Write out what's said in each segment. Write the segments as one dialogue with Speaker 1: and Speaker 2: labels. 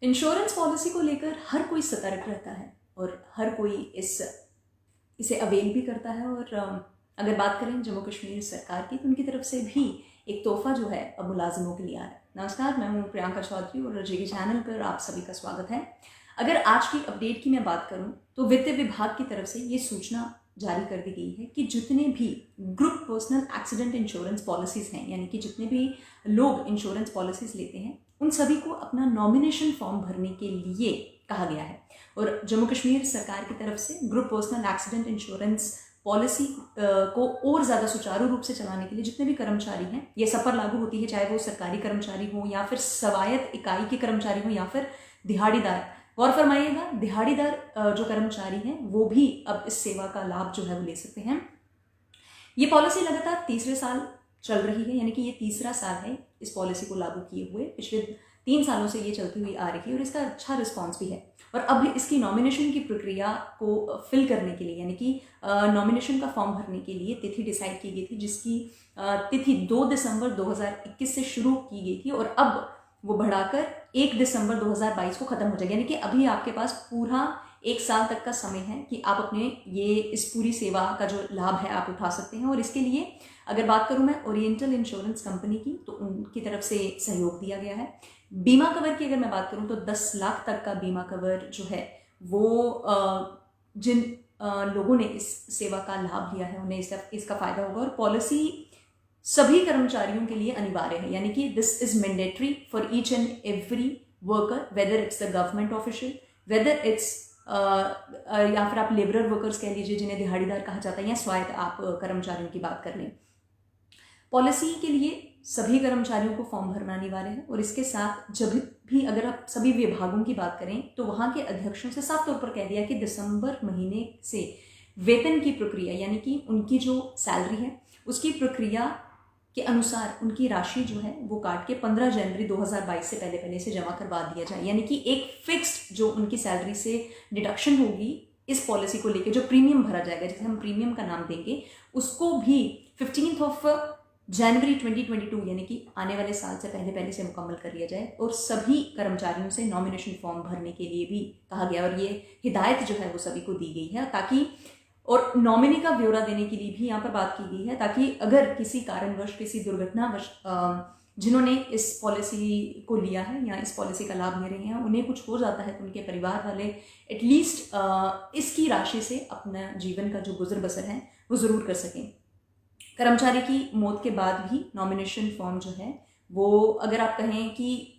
Speaker 1: Insurance policy को लेकर हर कोई सतर्क रहता है और हर कोई इसे अवेल भी करता है। और अगर बात करें जम्मू कश्मीर सरकार की, तो उनकी तरफ से भी एक तोहफा जो है अब मुलाजिमों के लिए आ रहा है। नमस्कार, मैं हूँ प्रियंका चौधरी और जेके चैनल पर आप सभी का स्वागत है। अगर आज की अपडेट की मैं बात करूँ तो वित्त विभाग की तरफ से ये सूचना जारी कर दी गई है कि जितने भी group personal accident insurance policies हैं, यानी कि जितने भी लोग इंश्योरेंस पॉलिसीज़ लेते हैं, उन सभी को अपना नॉमिनेशन फॉर्म भरने के लिए कहा गया है। और जम्मू कश्मीर सरकार की तरफ से group personal accident insurance policy को और ज़्यादा सुचारू रूप से चलाने के लिए जितने भी कर्मचारी हैं, ये सब पर लागू होती है, चाहे वो सरकारी कर्मचारी हो या फिर स्वायत्त इकाई के कर्मचारी हो या फिर दिहाड़ीदार। गौर फरमाइएगा, दिहाड़ीदार जो कर्मचारी हैं वो भी अब इस सेवा का लाभ जो है वो ले सकते हैं। ये पॉलिसी लगातार तीसरे साल चल रही है, यानी कि ये तीसरा साल है इस पॉलिसी को लागू किए हुए। पिछले 3 सालों से ये चलती हुई आ रही है और इसका अच्छा रिस्पॉन्स भी है। और अब इसकी नॉमिनेशन की प्रक्रिया को फिल करने के लिए, यानी कि नॉमिनेशन का फॉर्म भरने के लिए तिथि डिसाइड की गई थी, जिसकी तिथि 2 दिसंबर 2021 से शुरू की गई थी और अब वो बढ़ाकर 1 दिसंबर 2022 को खत्म हो जाएगा। यानी कि अभी आपके पास पूरा 1 साल तक का समय है कि आप अपने इस पूरी सेवा का जो लाभ है आप उठा सकते हैं। और इसके लिए अगर बात करूं मैं ओरिएंटल इंश्योरेंस कंपनी की, तो उनकी तरफ से सहयोग दिया गया है। बीमा कवर की अगर मैं बात करूं तो 10 लाख तक का बीमा कवर जो है वो जिन लोगों ने इस सेवा का लाभ लिया है उन्हें इसका फायदा होगा। और पॉलिसी सभी कर्मचारियों के लिए अनिवार्य है, यानी कि this is mandatory for each and every worker, whether it's the government official, whether it's या फिर आप लेबरर वर्कर्स कह लीजिए जिन्हें दिहाड़ीदार कहा जाता है, या स्वायत्त आप कर्मचारियों की बात कर लें। पॉलिसी के लिए सभी कर्मचारियों को फॉर्म भरना अनिवार्य है। और इसके साथ जब भी अगर आप सभी विभागों की बात करें तो वहां के अध्यक्षों से साफ तौर पर कह दिया कि दिसंबर महीने से वेतन की प्रक्रिया, यानी कि उनकी जो सैलरी है उसकी प्रक्रिया के अनुसार उनकी राशि जो है वो काट के 15 जनवरी 2022 से पहले से जमा करवा दिया जाए। यानी कि एक फिक्स्ड जो उनकी सैलरी से डिडक्शन होगी इस पॉलिसी को लेके, जो प्रीमियम भरा जाएगा, जिसे हम प्रीमियम का नाम देंगे, उसको भी 15 जनवरी 2022 यानी कि आने वाले साल से पहले से मुकम्मल कर लिया जाए। और सभी कर्मचारियों से नॉमिनेशन फॉर्म भरने के लिए भी कहा गया और ये हिदायत जो है वो सभी को दी गई है, ताकि और नॉमिनी का ब्यौरा देने के लिए भी यहाँ पर बात की गई है, ताकि अगर किसी कारणवश, किसी दुर्घटनावश जिन्होंने इस पॉलिसी को लिया है या इस पॉलिसी का लाभ ले रहे हैं उन्हें कुछ हो जाता है तो उनके परिवार वाले एटलीस्ट इसकी राशि से अपना जीवन का जो गुजर बसर है वो ज़रूर कर सकें। कर्मचारी की मौत के बाद भी नॉमिनेशन फॉर्म जो है वो, अगर आप कहें कि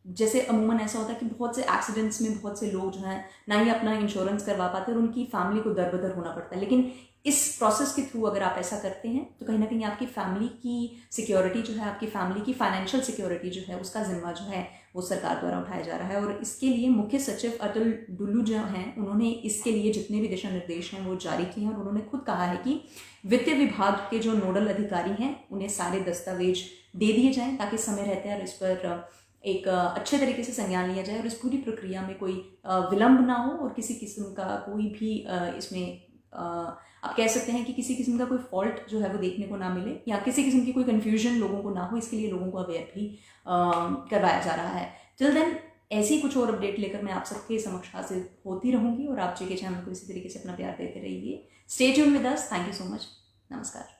Speaker 1: जैसे अमूमन ऐसा होता है कि बहुत से एक्सीडेंट्स में बहुत से लोग जो हैं ना ही अपना इंश्योरेंस करवा पाते और उनकी फैमिली को दर-बदर होना पड़ता है, लेकिन इस प्रोसेस के थ्रू अगर आप ऐसा करते हैं तो कहीं ना कहीं आपकी फैमिली की सिक्योरिटी जो है, आपकी फैमिली की फाइनेंशियल सिक्योरिटी जो है, उसका जिम्मा जो है वो सरकार द्वारा उठाया जा रहा है। और इसके लिए मुख्य सचिव अटल डुल्लू जो हैं उन्होंने इसके लिए जितने भी दिशा निर्देश हैं वो जारी किए हैं। और उन्होंने खुद कहा है कि वित्त विभाग के जो नोडल अधिकारी हैं उन्हें सारे दस्तावेज दे दिए जाएं ताकि समय रहते हैं इस पर एक अच्छे तरीके से संज्ञान लिया जाए और इस पूरी प्रक्रिया में कोई विलंब ना हो और किसी किस्म का कोई भी इसमें आप कह सकते हैं कि किसी किस्म का कोई फॉल्ट जो है वो देखने को ना मिले या किसी किस्म की कोई कन्फ्यूजन लोगों को ना हो, इसके लिए लोगों को अवेयर भी करवाया जा रहा है। टिल देन ऐसी कुछ और अपडेट लेकर मैं आप सबके समक्ष हाजिर होती रहूंगी और आप जेके चैनल को इसी तरीके से अपना प्यार देते रहिए। Stay tuned with us. Thank you so much. नमस्कार।